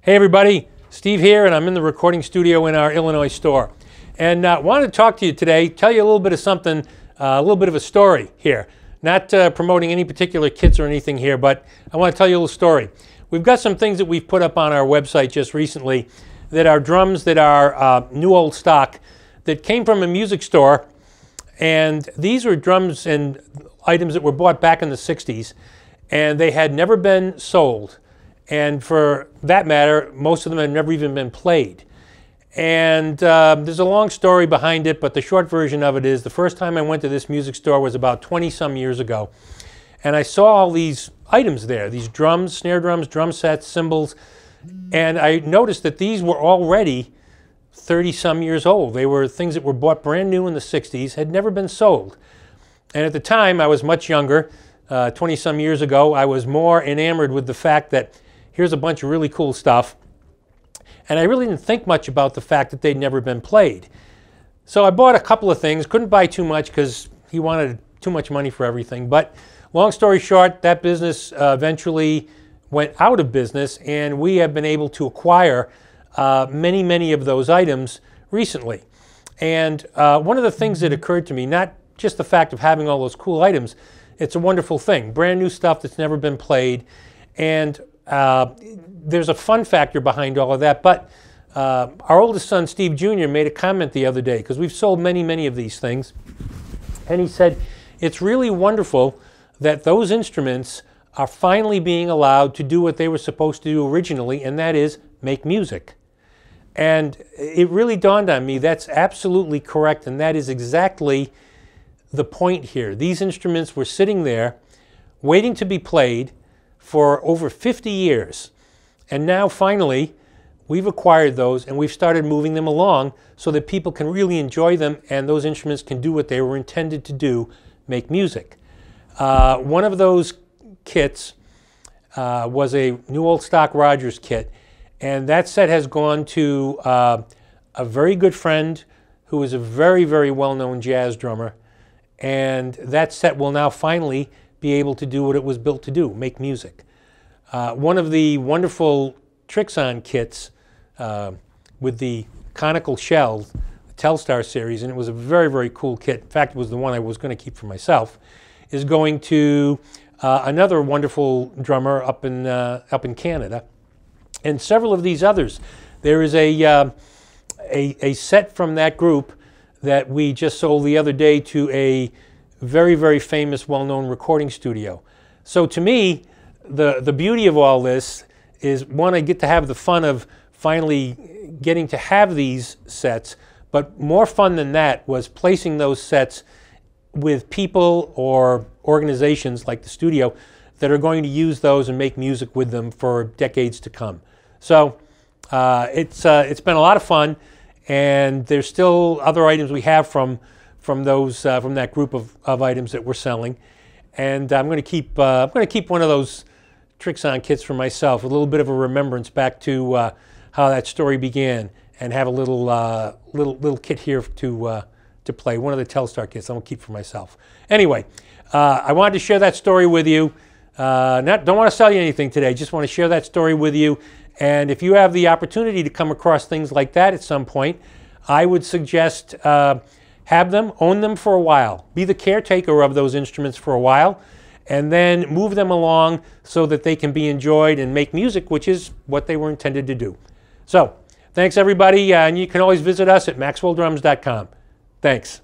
Hey everybody, Steve here, and I'm in the recording studio in our Illinois store. And I wanted to talk to you today, tell you a little bit of something, a little bit of a story here. Not promoting any particular kits or anything here, but I want to tell you a little story. We've got some things that we've put up on our website just recently that are drums that are new old stock that came from a music store. And these were drums and items that were bought back in the 60s, and they had never been sold. And for that matter, most of them had never even been played. And there's a long story behind it, but the short version of it is the first time I went to this music store was about 20-some years ago. And I saw all these items there, these drums, snare drums, drum sets, cymbals. And I noticed that these were already 30-some years old. They were things that were bought brand new in the 60s, had never been sold. And at the time, I was much younger, 20-some years ago. I was more enamored with the fact that here's a bunch of really cool stuff. And I really didn't think much about the fact that they'd never been played. So I bought a couple of things, couldn't buy too much because he wanted too much money for everything. But long story short, that business eventually went out of business, and we have been able to acquire many of those items recently. And one of the things that occurred to me, not just the fact of having all those cool items, it's a wonderful thing. Brand new stuff that's never been played. And there's a fun factor behind all of that, but our oldest son, Steve Jr., made a comment the other day, because we've sold many of these things, and he said, it's really wonderful that those instruments are finally being allowed to do what they were supposed to do originally, and that is make music. And it really dawned on me that's absolutely correct, and that is exactly the point here. These instruments were sitting there waiting to be played for over 50 years. And now finally, we've acquired those and we've started moving them along so that people can really enjoy them and those instruments can do what they were intended to do, make music. One of those kits was a new old stock Rogers kit, and that set has gone to a very good friend who is a very well-known jazz drummer, and that set will now finally be able to do what it was built to do, make music. One of the wonderful tricks on kits with the conical shell, the Telstar series, and it was a very cool kit. In fact, it was the one I was going to keep for myself, is going to another wonderful drummer up in Canada, and several of these others. There is a set from that group that we just sold the other day to a very famous, well-known recording studio. So to me, the beauty of all this is, one, I get to have the fun of finally getting to have these sets, but more fun than that was placing those sets with people or organizations like the studio that are going to use those and make music with them for decades to come. So it's been a lot of fun, and there's still other items we have from that group of items that we're selling, and I'm going to keep one of those tricks on kits for myself, a little bit of a remembrance back to how that story began, and have a little kit here to play, one of the Telstar kits I'm going to keep for myself. Anyway, I wanted to share that story with you. Don't want to sell you anything today, just want to share that story with you. And if you have the opportunity to come across things like that at some point, I would suggest have them, own them for a while. Be the caretaker of those instruments for a while, and then move them along so that they can be enjoyed and make music, which is what they were intended to do. So, thanks everybody, and you can always visit us at maxwelldrums.com. Thanks.